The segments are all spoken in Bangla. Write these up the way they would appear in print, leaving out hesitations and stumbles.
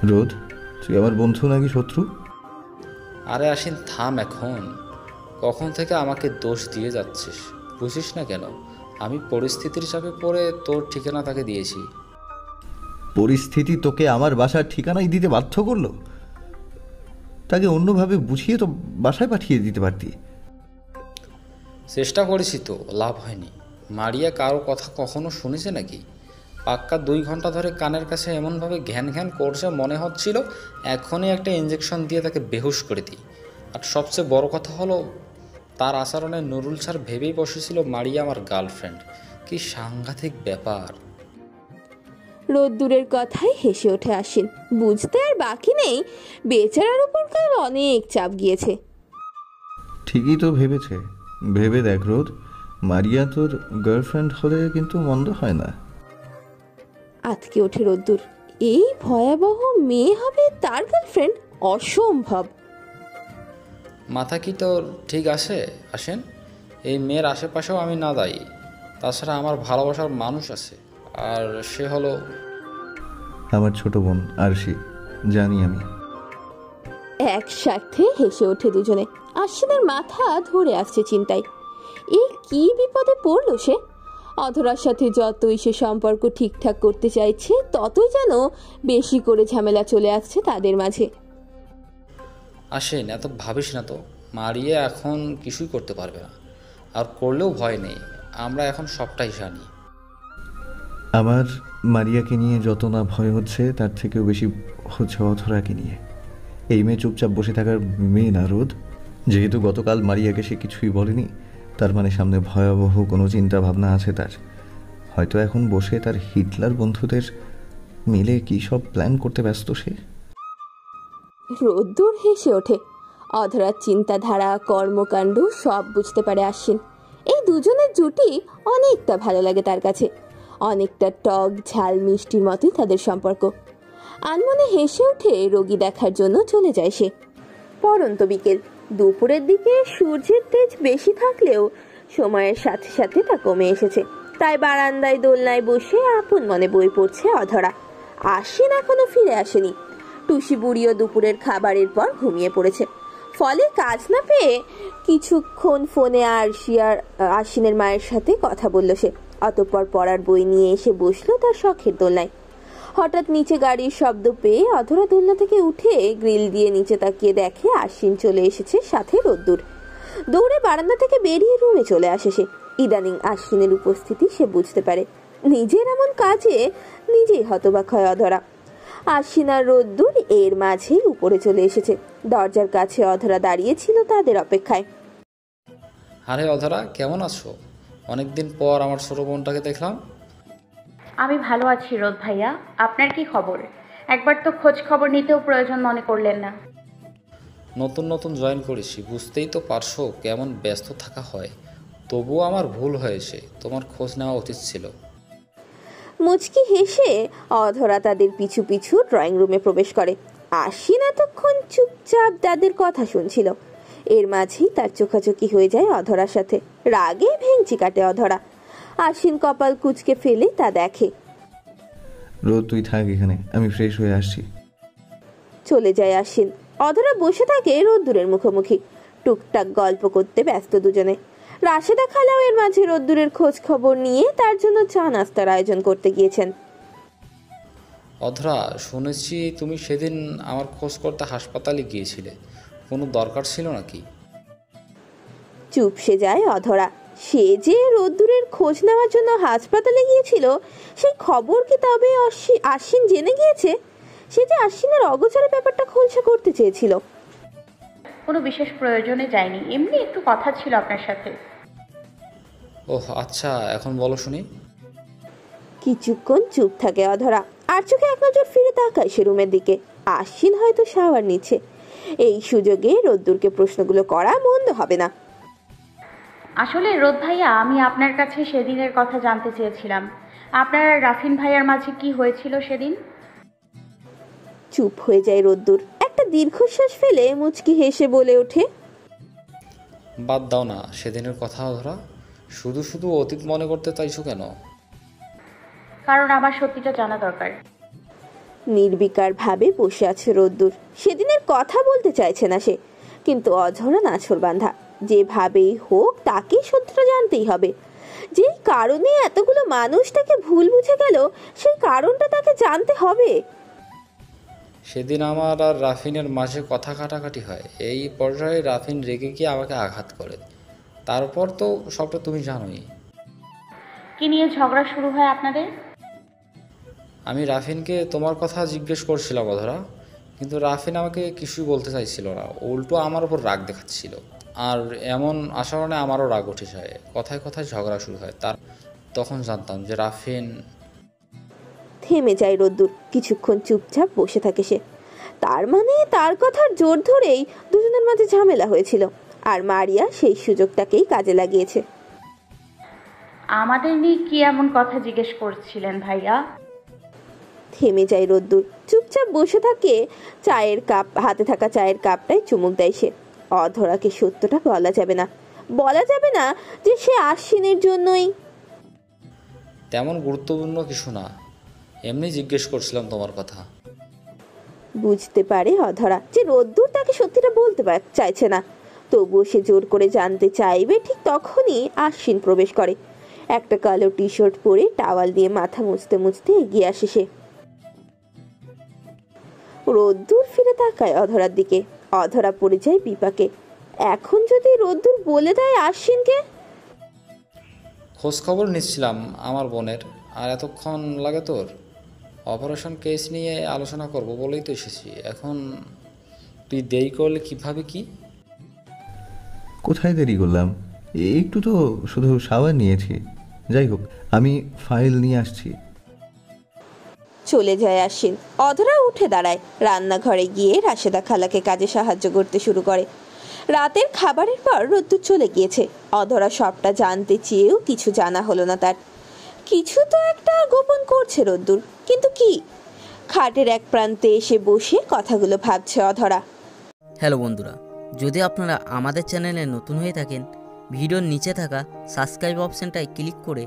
রোদ, তুই আমার বন্ধু নাকি শত্রু? আরে আশিন থাম এখন। কখন থেকে আমাকে দোষ দিয়ে যাচ্ছিস? বুঝিস না কেন? আমি পরিস্থিতির চাপে পড়ে তোর ঠিকানা তাকে দিয়েছি। পরিস্থিতি তোকে আমার বাসার ঠিকানাই দিতে বাধ্য করলো? তাকে অন্যভাবে বুঝিয়ে তো বাসায় পাঠিয়ে দিতে পারতি। চেষ্টা করেছি তো, লাভ হয়নি। মারিয়া কারো কথা কখনো শুনেছে নাকি? পাক্কা 2 ঘন্টা ধরে কানের কাছে এমনভাবে ঘ্যান ঘ্যান করছে, মনে হচ্ছিল এখনই একটা ইঞ্জেকশন দিয়ে তাকে বেহুশ করে দিই। আর সবচেয়ে বড় কথা হলো, তার আচরণে নুরুল স্যার ভেবেই বসেছিল মারিয়া আমার গার্লফ্রেন্ড। কি সাংঘাতিক ব্যাপার! রোদ্দুরের কথায় হেসে ওঠে আশ্বিন। বুঝতে আর বাকি নেই, বেচারার উপর কাল অনেক চাপ গিয়েছে। ঠিকই তো ভেবেছে। ভেবে দেখ রোদ, মারিয়া তোর গার্লফ্রেন্ড হলে কিন্তু মন্দ হয় না। আতকে ওঠে রোদ্দুর। এই ভয়াবহ মেয়ে হবে তার গার্লফ্রেন্ড? অসম্ভব। মাথা কি তোর ঠিক আছে আসেন? এই মেয়ের আশেপাশেও আমি না দায়ী। তাছাড়া আমার ভালোবাসার মানুষ আছে, আর সে হলো আমার ছোট বোন আরশি। জানি আমি। একসাথে হেসে ওঠে দুজনে। আশ্বিনের মাথা ধরে আসছে চিন্তায়। এই কি বিপদে পড়লো সে? অধরার সাথে যতই সে সম্পর্ক ঠিকঠাক করতে চাইছে, ততই যেন বেশি করে ঝামেলা চলে আসছে তাদের মাঝে। আসেন, এত ভাবিস না তো। মারিয়া এখন কিছুই করতে পারবে না, আর করলেও ভয় নেই। আমরা এখন সবটাই জানি। আমার মারিয়াকে নিয়ে যত না ভয় হচ্ছে, তার থেকেও বেশি হচ্ছে অধরাকে নিয়ে। এই মেয়ে চুপচাপ বসে থাকার মেয়ে না রোদ। যেহেতু গতকাল মারিয়াকে সে কিছুই বলেনি, তার মানে সামনে ভয়াবহ কোনো চিন্তা ভাবনা আছে তার। হয়তো এখন বসে তার হিটলার বন্ধুদের মিলে কী সব প্ল্যান করতে ব্যস্ত সে। রোদ্দুর হেসে ওঠে। অধরার চিন্তাধারা, কর্মকাণ্ড সব বুঝতে পারে আশ্বিন। এই দুজনের জুটি অনেকটা ভালো লাগে তার কাছে। অনেকটা টক ঝাল মিষ্টির মতোই তাদের সম্পর্ক। আনমনে হেসে উঠে রোগী দেখার জন্য চলে যায় সে। পরন্ত বিকেল। দুপুরের দিকে সূর্যের তেজ বেশি থাকলেও সময়ের সাথে সাথে তা কমে এসেছে। তাই বারান্দায় দোলনায় বসে আপন মনে বই পড়ছে অধরা। আশ্বিন এখনো ফিরে আসেনি। টুসি বুড়িও দুপুরের খাবারের পর ঘুমিয়ে পড়েছে। ফলে কাজ না পেয়ে কিছুক্ষণ ফোনে আশ্বিনের মায়ের সাথে কথা বলল সে। অতঃপর পড়ার বই নিয়ে এসে বসলো তার শখের দোলনায়। হঠাৎ নিচে গাড়ির শব্দ পেয়ে অধরা দোলনা থেকে উঠে গ্রিল দিয়ে নিচে তাকিয়ে দেখে আশ্বিন চলে এসেছে, সাথে রোদ্দুর। দৌড়ে বারান্দা থেকে বেরিয়ে রুমে চলে আসে সে। ইদানিং আশ্বিনের উপস্থিতি সে বুঝতে পারে। নিজের এমন কাজে নিজেই হতবাক হয় অধরা। আশ্বিন আর রোদ্দুর এর মাঝেই উপরে চলে এসেছে। দরজার কাছে অধরা দাঁড়িয়েছিল তাদের অপেক্ষায়। আরে অধরা, কেমন আছো? অনেকদিন পর আমার ছোট বোনটাকে দেখলাম। আমি ভালো আছি রোদ ভাইয়া, আপনার কি খবর? একবার তো খোঁজ খবর নিতেও প্রয়োজন মনে করলেন না। নতুন নতুন জয়েন করেছি, বুঝতেই তো পারছো কেমন ব্যস্ত থাকা হয়। তবুও আমার ভুল হয়েছে, তোমার খোঁজ নেওয়া উচিত ছিল। মুচকি হেসে অধরা তাদের পিছু পিছু ড্রয়িং রুমে প্রবেশ করে। আশ্বিন এতক্ষণ চুপচাপ তাদের কথা শুনছিল। এর মাঝেই তার চোখাচোখি হয়ে যায় অধরার সাথে। রাগে ভেঙচি কাটে অধরা। আশ্বিন কপাল কুঁচকে ফেলে তা দেখে। রোদ, তুই থাক এখানে, আমি ফ্রেশ হয়ে আসছি। চলে যায় আশ্বিন। অধরা বসে থাকে রোদ্দুরের মুখোমুখি। টুকটাক গল্প করতে ব্যস্ত দুজনে। রাশেদা খালাও এর মাঝে রোদ্দুরের খোঁজ খবর নিয়ে তার জন্য চা নাস্তার আয়োজন করতে গিয়েছেন। অধরা, শুনেছি তুমি সেদিন আমার খোঁজ করতে হাসপাতালে গিয়েছিলে। কোনো দরকার ছিল নাকি? চুপসে যায় অধরা। সে যে রোদ্দুরের খোঁজ নেওয়ার জন্য হাসপাতালে গিয়েছিল, সেই খবর কি তবে আশ্বিন জেনে গিয়েছে? সে যে আশ্বিনের অগোচরের ব্যাপারটা খোলসা করতে চেয়েছিল। কোনো বিশেষ প্রয়োজনে যায়নি, এমনি একটু কথা ছিল আপনার সাথে। ওহ আচ্ছা, এখন বলো শুনি। কিছুক্ষণ চুপ থাকে অধরা। আর চোখে এক নজর ফিরে তাকায় সে রুমের দিকে। আশ্বিন হয়তো শাওয়ার নিচ্ছে। এই সুযোগে রোদ্দুরকে প্রশ্নগুলো করা মন্দ হবে না। আসলে রোদ ভাইয়া, আমি আপনার কাছে সেদিনের কথা জানতে চেয়েছিলাম। আপনার আর রাফিন ভাইয়ার মাঝে কি হয়েছিল সেদিন? চুপ হয়ে যায় রোদ্দুর। একটা দীর্ঘশ্বাস ফেলে মুচকি হেসে বলে ওঠে, বাদ দাও না সেদিনের কথা অধরা। শুধু শুধু অতীত মনে করতে চাইছো কেন? কারণ আমার সত্যিটা জানা দরকার। নির্বিকার ভাবে বসে আছে রোদ্দুর। সেদিনের কথা বলতে চাইছে না সে, কিন্তু অঝরা নাছর বাঁধা। যেভাবেই হোক তাকে সত্যটা জানতেই হবে। যেই কারণে এতগুলো মানুষ তাকে ভুল বুঝে গেল, সেই কারণটা তাকে জানতে হবে। সেদিন আমার আর রাফিনের মাঝে কথা কাটাকাটি হয়। এই পর্যায়ে রাফিন রেগে গিয়ে আমাকে আঘাত করে। তারপর তো সবটা তুমি জানোই। কি নিয়ে ঝগড়া শুরু হয় আপনাদের? আমি রাফিনকে তোমার কথা জিজ্ঞেস করছিলাম অধরা, কিন্তু রাফিন আমাকে কিছুই বলতে চাইছিল না, উল্টো আমার উপর রাগ দেখাচ্ছিল। আর এমন আচরণে আমারও রাগ উঠে যায়, কথায় কথায় ঝগড়া শুরু হয়। তখন জানতাম যে রাফিন। থেমে যায় রোদ্দুর। কিছুক্ষণ চুপচাপ বসে থাকে সে। তার মানে তার কথার জোর ধরেই দুজনের মাঝে ঝামেলা হয়েছিল, আর মারিয়া সেই সুযোগটাকেই কাজে লাগিয়েছে। আমাদের নিয়ে কি এমন কথা জিজ্ঞেস করছিলেন ভাইয়া? থেমে যায় রোদ্দুর, চুপচাপ বসে থাকে। চায়ের কাপ হাতে থাকা চায়ের কাপটায় চুমুক দেয় সে। অধরাকে সত্যটা বলা যাবে না, বলা যাবে না যে সে আশ্বিনের জন্যই। তেমন গুরুত্বপূর্ণ কিছু না, এমনি জিজ্ঞেস করছিলাম তোমার কথা। বুঝতে পারে অধরা যে রোদ্দুর তাকে সত্যিটা বলতে চাইছে না, তবুও সে জোর করে জানতে চাইবে। ঠিক তখনই আশ্বিন প্রবেশ করে। একটা কালো টি শার্ট পরে টাওয়াল দিয়ে মাথা মুছতে মুছতে এগিয়ে আসে সে। রোদ্দুর ফিরে তাকায় অধরার দিকে। অধরা পড়ে যায় বিপাকে। এখন যদি রোদ্দুর বলে দেয় আশ্বিনকে। খোঁজ খবর নিচ্ছিলাম আমার বোনের। আর এতক্ষণ লাগে তোর? অপারেশন কেস নিয়ে আলোচনা করব বলেই তো এসেছি। এখন তুই দেরি করলে কিভাবে কি? কোথায় দেরি করলাম? একটু তো শুধু শাওয়ার নিয়েছি। যাই হোক, আমি ফাইল নিয়ে আসছি। চলে যায় আশ্বিন। অধরা উঠে দাঁড়ায়। রান্নাঘরে গিয়ে রাশেদা খালাকে কাজে সাহায্য করতে শুরু করে। রাতের খাবারের পর রোদ্দুর চলে গিয়েছে। অধরা সবটা জানতে চেয়েও কিছু জানা হলো না তার। কিছু তো একটা গোপন করছে রোদ্দুর, কিন্তু কি? খাটের এক প্রান্তে এসে বসে কথাগুলো ভাবছে অধরা। হ্যালো বন্ধুরা, যদি আপনারা আমাদের চ্যানেলে নতুন হয়ে থাকেন, ভিডিওর নিচে থাকা সাবস্ক্রাইব অপশানটায় ক্লিক করে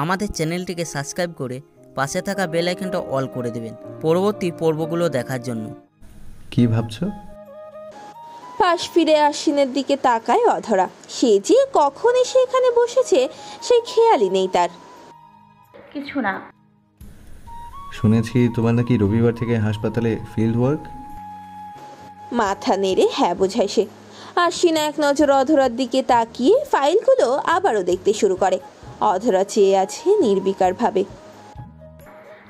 আমাদের চ্যানেলটিকে সাবস্ক্রাইব করে পাশে থাকা বেল আইকনটা অল করে দেবেন পরবর্তী পর্বগুলো দেখার জন্য। কি ভাবছো? পাশ ফিরে আশ্বিনের দিকে তাকায় অধরা। সে যে কখন এসে এখানে বসেছে সেই খেয়ালই নেই তার। কিছু না। শুনেছি তোমার নাকি রবিবার থেকে হাসপাতালে ফিল্ড ওয়ার্ক। মাথা নেড়ে হ্যাঁ বোঝায় সে। আশ্বিন এক নজর অধরার দিকে তাকিয়ে ফাইলগুলো আবারও দেখতে শুরু করে। অধরা চেয়ে আছে নির্বিকার ভাবে।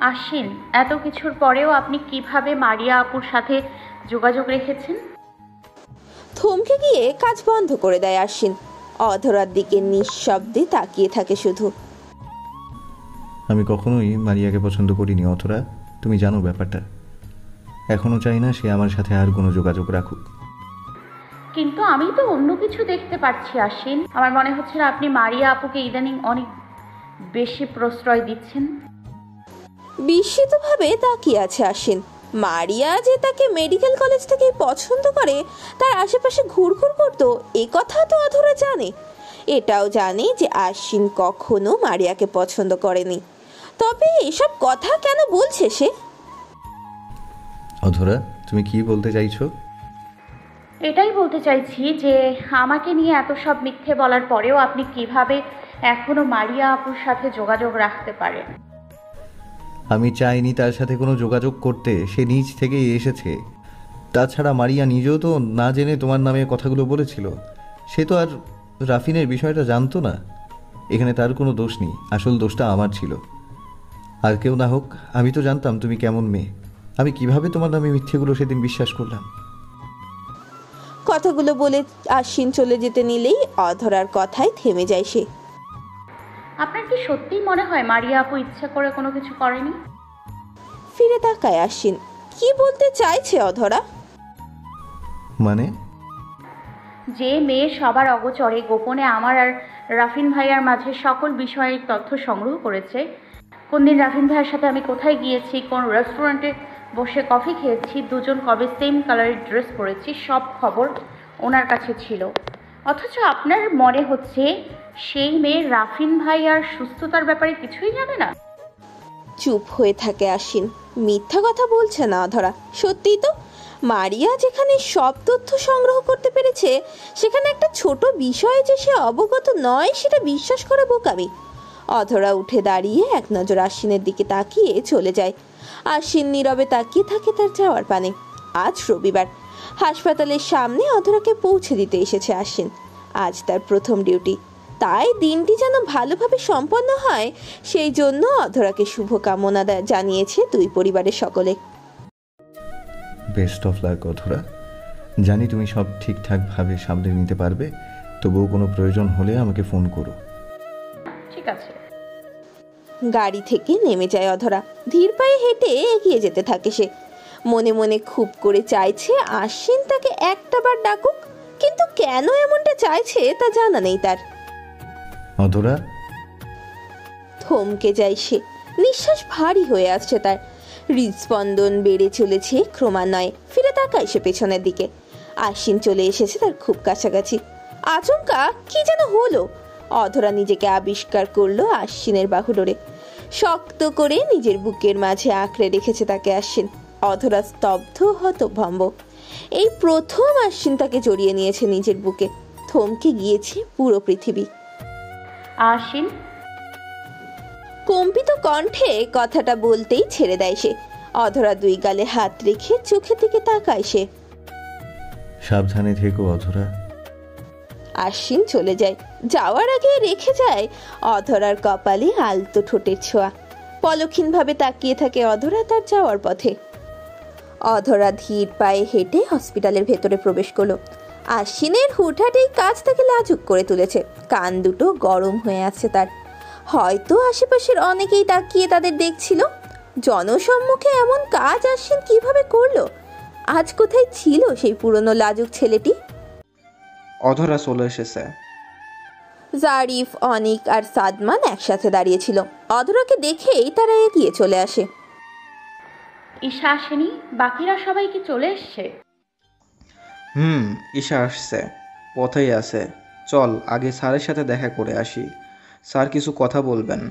আশ্বিন, এত কিছুর পরেও আপনি কিভাবে মারিয়া আপুর সাথে যোগাযোগ রেখেছেন? থমকে গিয়ে কাজ বন্ধ করে দেয় আশ্বিন। অধরার দিকে নিঃশব্দে তাকিয়ে থাকে শুধু। আমি কখনোই মারিয়াকে পছন্দ করিনি অথরা, তুমি জানো ব্যাপারটা। এখনও চাই না সে আমার সাথে আর কোনো যোগাযোগ রাখুক। কিন্তু আমি তো অন্য কিছু দেখতে পাচ্ছি আশ্বিন। আমার মনে হচ্ছে না আপনি মারিয়া আপুকে ইদানিং অনেক বেশি প্রশ্রয় দিচ্ছেন। বিস্মিতভাবে তাকিয়ে আছে আশ্বিন। মারিয়া যে তাকে মেডিকেল কলেজ থেকে পছন্দ করে, তার আশেপাশে ঘুরঘুর করতো, এ কথা তো অধরা জানে। এটাও জানে যে আশ্বিন কখনো মারিয়াকে পছন্দ করেনি। তবে এসব কথা কেন বলছে সে? অধরা, তুমি কি বলতে চাইছো? এটাই বলতে চাইছি যে আমাকে নিয়ে এত সব মিথ্যে বলার পরেও আপনি কিভাবে এখনো মারিয়া আপুর সাথে যোগাযোগ রাখতে পারেন? আমি চাইনি তার সাথে কোনো যোগাযোগ করতে, সে নিজ থেকেই এসেছে। তাছাড়া মারিয়া নিজেও তো না জেনে তোমার নামে কথাগুলো বলেছিল। সে তো আর রাফিনের বিষয়টা জানতো না। এখানে তার কোনো দোষ নেই, আসল দোষটা আমার ছিল। আর কেউ না হোক, আমি তো জানতাম তুমি কেমন মেয়ে। আমি কিভাবে তোমার নামে মিথ্যেগুলো সেদিন বিশ্বাস করলাম? কথাগুলো বলে আশ্বিন চলে যেতে নিলেই অধরার কথায় থেমে যায় সে। আপনার কি সত্যিই মনে হয় মারিয়া আপু ইচ্ছা করে কোনো কিছু করেনি? ফিরে তাকায় আশ্বিন। কি বলতে চাইছে অধরা? মানে? যে মেয়ে সবার অগোচরে গোপনে আমার আর রাফিন ভাইয়ার মাঝে সকল বিষয়ের তথ্য সংগ্রহ করেছে, কোন দিন রাফিন ভাইয়ের সাথে আমি কোথায় গিয়েছি, কোন রেস্টুরেন্টে বসে কফি খেয়েছি, দুজন কবে সেম কালারের ড্রেস পরেছি, সব খবর ওনার কাছে ছিল। অথচ আপনার মনে হচ্ছে সেই মেয়ে রাফিন ভাইয়ার সুস্থতার ব্যাপারে কিছুই জানে না। চুপ হয়ে থাকে আশ্বিন। মিথ্যা কথা বলছে না অধরা, সত্যিই তো। মারিয়া যেখানে সব তথ্য সংগ্রহ করতে পেরেছে, সেখানে একটা ছোট বিষয়ে যে সে অবগত নয় সেটা বিশ্বাস করা বোকামি। অধরা উঠে দাঁড়িয়ে এক নজর আশ্বিনের দিকে তাকিয়ে চলে যায়। আশ্বিন নীরবে তাকিয়ে থাকে তার যাওয়ার পানে। আজ রবিবার, হাসপাতালের সামনে অধরাকে পৌঁছে দিতে এসেছে আশ্বিন। আজ তার প্রথম ডিউটি, তাই দিনটি যেন ভালোভাবে সম্পন্ন হয় সেই জন্য অধরাকে শুভকামনা জানিয়েছে দুই পরিবারের সকলে। বেস্ট অফ লাক অধরা। জানি তুমি সব ঠিকঠাকভাবে সামলে নিতে পারবে, তবুও কোনো প্রয়োজন হলে আমাকে ফোন করো। ঠিক আছে। গাড়ি থেকে নেমে যায় অধরা। ধীর পায়ে হেঁটে এগিয়ে যেতে থাকে সে। মনে মনে খুব করে চাইছে আশ্বিন তাকে একটা বার ডাকুক, কিন্তু কেন এমনটা চাইছে তা জানা নেই তার। অধরা। থমকে যায় সে। নিঃশ্বাস ভারী হয়ে আসছে তার। হৃদস্পন্দন বেড়ে চলেছে ক্রমান্বয়ে। ফিরে তাকায় সে পেছনের দিকে। আশ্বিন চলে এসেছে তার খুব কাছাকাছি। আচমকা কি যেন হলো। অধরা নিজেকে আবিষ্কার করলো আশ্বিনের বাহুডোরে। শক্ত করে নিজের বুকের মাঝে আঁকড়ে রেখেছে তাকে আশ্বিন। অধরা স্তব্ধ হতভম্ব। এই প্রথম আশ্বিন তাকে জড়িয়ে নিয়েছে নিজের বুকে। থমকে গিয়েছে পুরো পৃথিবী। আশ্বিন। কম্পিত কণ্ঠে কথাটা বলতেই ছেড়ে দেয় সে। অধরা দুই গালে হাত রেখে চোখের দিকে তাকায় সে। সাবধানে থেকো অধরা। আশ্বিন চলে যায়। যাওয়ার আগে রেখে যায় অধরার কপালে আলতো ঠোঁটের ছোঁয়া। পলক্ষীনভাবে তাকিয়ে থাকে অধরা তার যাওয়ার পথে। অধরা ধীর পায়ে হেঁটে হসপিটালের ভেতরে প্রবেশ করলো। আশ্বিনের হুটহাটেই কাজ তাকে লাজুক করে তুলেছে। কান দুটো গরম হয়ে আছে তার। হয়তো আশেপাশের অনেকেই তাকিয়ে তাদের দেখছিল। জনসম্মুখে এমন কাজ আশ্বিন কিভাবে করলো? আজ কোথায় ছিল সেই পুরনো লাজুক ছেলেটি? অধরা চলে এসেছে। জারিফ, অনিক আর সাদমান একসাথে দাঁড়িয়েছিল। অধরাকে দেখেই তারা এগিয়ে চলে আসে। ঈশা আসেনি? বাকিরা সবাই কি চলে এসছে? ঈশা আসছে, পথেই আছে। চল আগে স্যারের সাথে দেখা করে আসি, স্যার কিছু কথা বলবেন।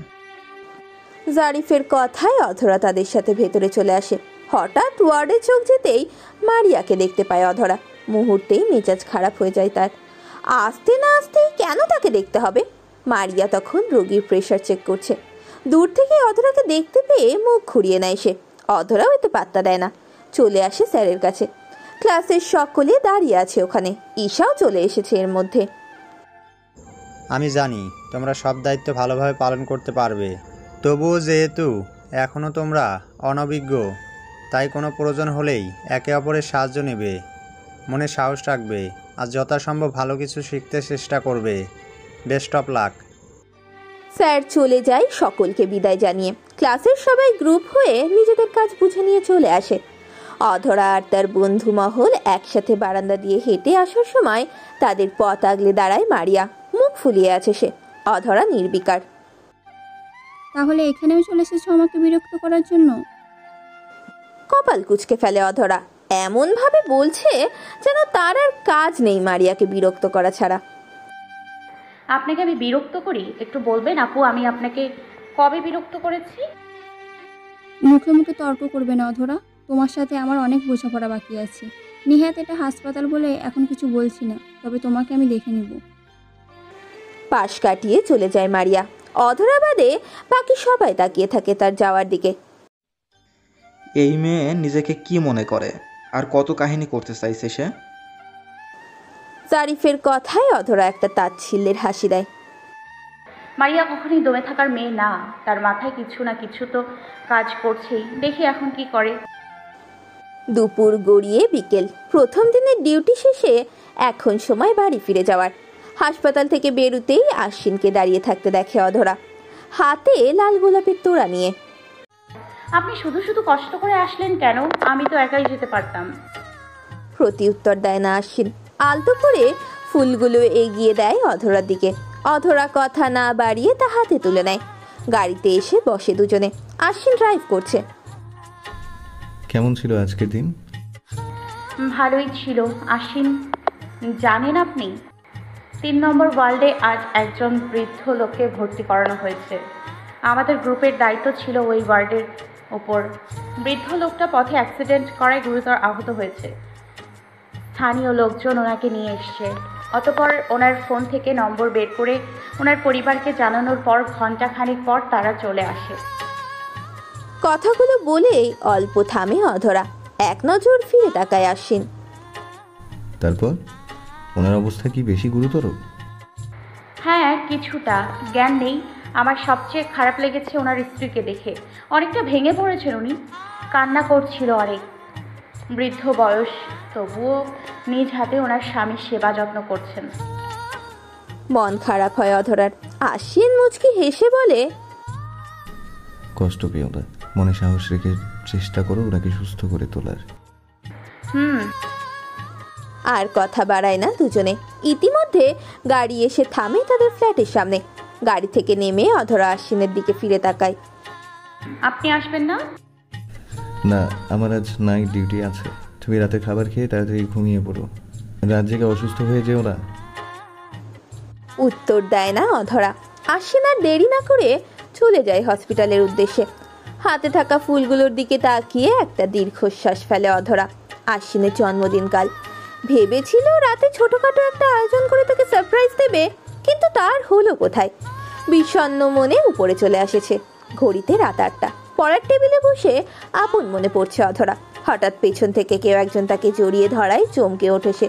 জারিফের কথায় অধরা তাদের সাথে ভেতরে চলে আসে। হঠাৎ ওয়ার্ডে চোখ যেতেই মারিয়াকে দেখতে পায় অধরা। মুহূর্তেই মেজাজ খারাপ হয়ে যায় তার। আসতে না আসতেই কেন তাকে দেখতে হবে? মারিয়া তখন রোগীর প্রেশার চেক করছে। দূর থেকে অধরাকে দেখতে পেয়ে মুখ ঘুরিয়ে নেয় সে। অধরাও এতে পাত্তা দেয় না, চলে আসে স্যারের কাছে। ক্লাসের সকলে দাঁড়িয়ে আছে ওখানে। ঈশাও চলে এসেছে এর মধ্যে। আমি জানি তোমরা সব দায়িত্ব ভালোভাবে পালন করতে পারবে, তবুও যেহেতু এখনও তোমরা অনভিজ্ঞ, তাই কোনো প্রয়োজন হলেই একে অপরের সাহায্য নেবে, মনে সাহস রাখবে আর যথাসম্ভব ভালো কিছু শিখতে চেষ্টা করবে। Best of luck. স্যার চলে যায় সকলকে বিদায় জানিয়ে। ক্লাসের সবাই গ্রুপ হয়ে নিজেদের কাজ বুঝে নিয়ে চলে আসে। অধরা আর তার বন্ধু মহল একসাথে বারান্দা দিয়ে হেঁটে আসার সময় তাদের পথ আগলে দাঁড়ায় মারিয়া। মুখ ফুলিয়ে আছে সে। অধরা নির্বিকার। তাহলে এখানেও চলে এসেছো আমাকে বিরক্ত করার জন্য? কপাল কুঁচকে ফেলে অধরা। এমন ভাবে বলছে যেন তার আর কাজ নেই মারিয়াকে বিরক্ত করা ছাড়া। আপনাকে আমি বিরক্ত করি? একটু বলবেন আপু, আমি আপনাকে কবে বিরক্ত করেছি? মুখে মুখে তর্ক করবে না অধরা। তোমার সাথে আমার অনেক বোঝাপড়া বাকি আছে। নিহাত এটা হাসপাতাল বলে এখন কিছু বলছি না, তবে তোমাকে আমি দেখে নিব। পাশ কাটিয়ে চলে যায় মারিয়া। অধরা বাদে বাকি সবাই তাকিয়ে থাকে তার যাওয়ার দিকে। এই মেয়ে নিজেকে কি মনে করে আর কত কাহিনী করতে চাইছে সে? জারিফের কথায় অধরা একটা তাচ্ছিল্যের হাসি দেয়। মারিয়া কখনোই দমে থাকার মেয়ে না, তার মাথায় কিছু না কিছু তো কাজ করছেই। দেখি এখন কি করে। দুপুর গড়িয়ে বিকেল। প্রথম দিনের ডিউটি শেষে এখন সময় বাড়ি ফিরে যাওয়ার। হাসপাতাল থেকে বেরুতেই আশ্বিনকে দাঁড়িয়ে থাকতে দেখে অধরা, হাতে লাল গোলাপের তোড়া নিয়ে। আপনি শুধু শুধু কষ্ট করে আসলেন কেন? আমি তো একাই যেতে পারতাম। প্রতি উত্তর দেয় না আশ্বিন। আলতো করে ফুলগুলো এগিয়ে দেয় অধরার দিকে। অধরা কথা না বাড়িয়ে তা হাতে তুলে নেয়। গাড়িতে এসে বসে দুজনে। আশ্বিন ড্রাইভ করছে। কেমন ছিল আজকের দিন? ভালোই ছিল। আশ্বিন, জানেন আপনি 3 নম্বর ওয়ার্ল্ডে আজ একজন বৃদ্ধ লোককে ভর্তি করানো হয়েছে। আমাদের গ্রুপের দায়িত্ব ছিল ওই ওয়ার্ডের ওপর। বৃদ্ধ লোকটা পথে অ্যাক্সিডেন্ট করায় গুরুতর আহত হয়েছে। স্থানীয় লোকজন ওনাকে নিয়ে এসছে। অতঃপর ওনার ফোন থেকে নম্বর বের করে ওনার পরিবারকে জানানোর পর ঘন্টাখানেক পর তারা চলে আসে। কথাগুলো বলেই অল্প থামে অধরা, এক নজর ফিরে তাকায় আশ্বিন। তারপর ওনার অবস্থা কি বেশি গুরুতর? হ্যাঁ, কিছুটা। জ্ঞান নেই। আমার সবচেয়ে খারাপ লেগেছে ওনার স্ত্রীকে দেখে। অনেকটা ভেঙে পড়েছেন উনি, কান্না করছিল অনেক। বৃদ্ধ বয়স, তবুও নিজ হাতে ওনার স্বামীর সেবা যত্ন করছেন। মন খারাপ হয় অধরার। আশ্বিন মুচকি হেসে বলে, কষ্ট পেও না, মনে সাহস রেখে চেষ্টা করো ওনাকে সুস্থ করে তোলার। আর কথা বাড়ায় না দুজনে। ইতিমধ্যে গাড়ি এসে থামে তাদের ফ্ল্যাটের সামনে। গাড়ি থেকে নেমে অধরা আশ্বিনের দিকে ফিরে তাকায়। আপনি আসবেন না? না, আমার আজ নাইট ডিউটি আছে। তুমি রাতে খাবার খেয়ে তাড়াতাড়ি ঘুমিয়ে পড়ো, রাত জেগে অসুস্থ হয়ে যেও না। উত্তর দেয় না অধরা। আশ্বিন আর দেরি না করে চলে যায় হসপিটালের উদ্দেশ্যে। হাতে থাকা ফুলগুলোর দিকে তাকিয়ে একটা দীর্ঘশ্বাস ফেলে অধরা। আশ্বিনের জন্মদিন কাল। ভেবেছিল রাতে ছোটখাটো একটা আয়োজন করে তাকে সারপ্রাইজ দেবে, কিন্তু তার হলো কোথায়। বিষণ্ণ মনে উপরে চলে আসেছে। ঘড়িতে রাত 8টা। পড়ার টেবিলে বসে আপন মনে পড়ছে অধরা। হঠাৎ পেছন থেকে কেউ একজন তাকে জড়িয়ে ধরায় চমকে ওঠেছে।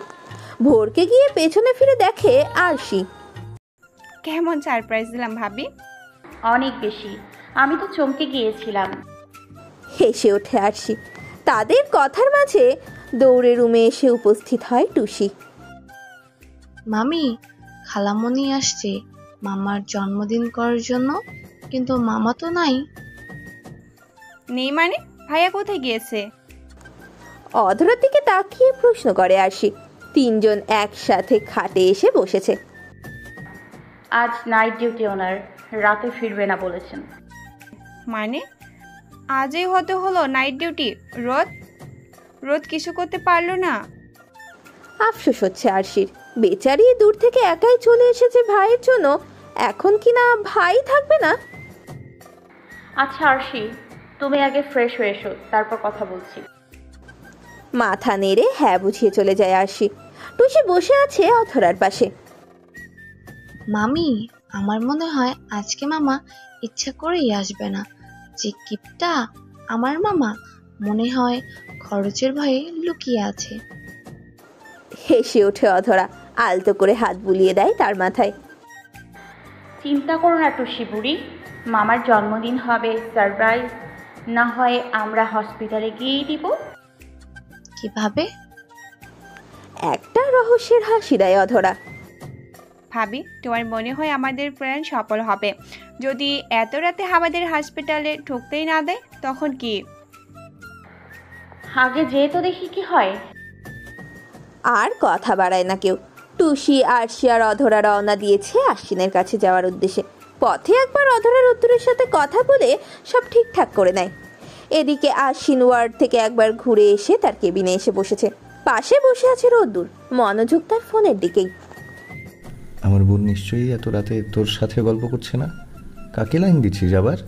ভোরকে গিয়ে পেছনে ফিরে দেখে আরশি। কেমন সারপ্রাইজ দিলাম ভাবি? অনেক বেশি। আমি তো চমকে গিয়েছিলাম। হেসে ওঠে আরশি। তাদের কথার মাঝে দৌড়ে রুমে এসে উপস্থিত হয় টুসি। মামি, খালামণি আসছে মামার জন্মদিন করার জন্য, কিন্তু মামা তো নাই। নেই মানে? ভাইয়া কোথায় গিয়েছে? অধরার দিকে তাকিয়ে প্রশ্ন করে আরশি। তিনজন একসাথে খাটে এসে বসেছে। আজ নাইট ডিউটি ওনার, রাতে ফিরবে না বলেছেন। মানে আজই হতে হলো নাইট ডিউটি? রোদ কিছু করতে পারলো না? আফসোস হচ্ছে আরশির। বেচারি দূর থেকে একাই চলে এসেছে ভাইয়ের জন্য, এখন কি না ভাই থাকবে না। আচ্ছা আরশি, তুমি আগে ফ্রেশ হয়ে এসো, তারপর কথা বলছি। মাথা নেড়ে হ্যাঁ বুঝিয়ে চলে যায় আরশি। টুসি বসে আছে অধরার পাশে। মামি, আমার মনে হয় আজকে মামা ইচ্ছা করেই আসবে না। যে কিপটা আমার মামা, মনে হয় খরচের ভয়ে লুকিয়ে আছে। হেসে ওঠে অধরা, আলতো করে হাত বুলিয়ে দেয় তার মাথায়। চিন্তা করো না টুসি বুড়ি, মামার জন্মদিন হবে সারপ্রাইজ, না হয় আমরা হসপিটালে গিয়েই দিব। কিভাবে? একটা রহস্যের হাসি দেয় অধরা। ভাবি, তোমার মনে হয় আমাদের প্ল্যান সফল হবে যদি এত রাতে আমাদের হসপিটালে ঢুকতেই না দেয়? তখন কি? আগে যেয়ে তো দেখি কি হয়। আর কথা বাড়ায় না কেউ। টুসি, আরশি আর অধরা রওনা দিয়েছে আশ্বিনের কাছে যাওয়ার উদ্দেশ্যে। পথে একবার অধরার উত্তরের সাথে কথা বলে সব ঠিকঠাক করে নেয়। এদিকে আশ্বিন ওয়ার্ড থেকে একবার ঘুরে এসে তার কেবিনে এসে বসেছে। পাশে বসে আছে রোদ্দুর, মনোযোগ তার ফোনের দিকেই। আমার বোন নিশ্চয়ই এত রাতে তোর সাথে গল্প করছে না। কাকে লাইন দিচ্ছিস আবার?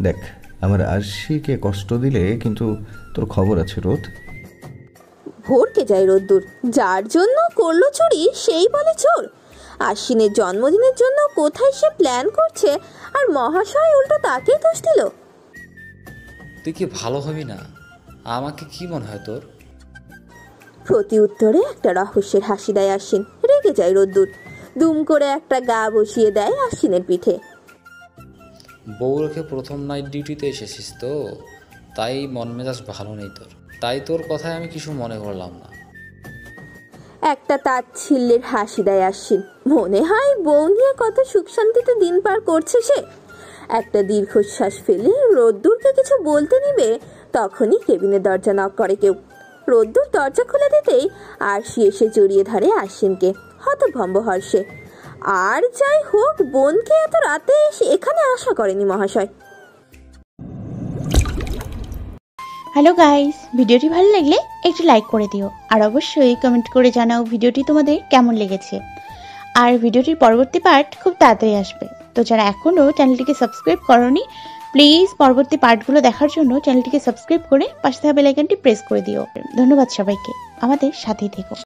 দেখ, আমার আরশিকে কষ্ট দিলে কিন্তু তোর খবর আছে রোদ। ভোরকে যায় রোদ্দুর। যার জন্য করলো চুরি সেই বলে চোর। আশ্বিনের জন্মদিনের জন্য কোথায় সে প্ল্যান করছে, আর মহাশয় উল্টো তাকেই দোষ দিল। তুই কি ভালো হবি না? আমাকে কি মনে হয় তোর? প্রতি উত্তরে একটা রহস্যের হাসি দেয় আশ্বিন। রেগে যায় রোদ্দুর। দুম করে একটা গা বসিয়ে দেয় আশ্বিনের পিঠে। বউ রেখে প্রথম নাইট ডিউটিতে এসেছিস তো, তাই মন মেজাজ ভালো নেই তোর। তাই তোর কথায় আমি কিছু মনে করলাম না। একটা তাচ্ছিল্যের হাসি দেয় আশ্বিন। মনে হয় বউ নিয়ে কত সুখ শান্তিতে দিন পার করছে সে। একটা দীর্ঘশ্বাস ফেলে রোদ্দুরকে কিছু বলতে নিবে, তখনই কেবিনের দরজা নক করে কেউ। রোদ্দুর দরজা খুলে দিতেই আরশি এসে জড়িয়ে ধরে আশ্বিনকে হতভম্ব হর্ষে। আর যাই হোক, বোনকে এত রাতে এখানে আশা করেনি মহাশয়। হ্যালো গাইস, ভিডিওটি ভালো লাগলে একটু লাইক করে দিও, আর অবশ্যই কমেন্ট করে জানাও ভিডিওটি তোমাদের কেমন লেগেছে। আর ভিডিওটির পরবর্তী পার্ট খুব তাড়াতাড়ি আসবে। তো যারা এখনও চ্যানেলটিকে সাবস্ক্রাইব করোনি, প্লিজ পরবর্তী পার্টগুলো দেখার জন্য চ্যানেলটিকে সাবস্ক্রাইব করে পাশে থাকা বেল আইকনটি প্রেস করে দিও। ধন্যবাদ সবাইকে, আমাদের সাথেই থেকো।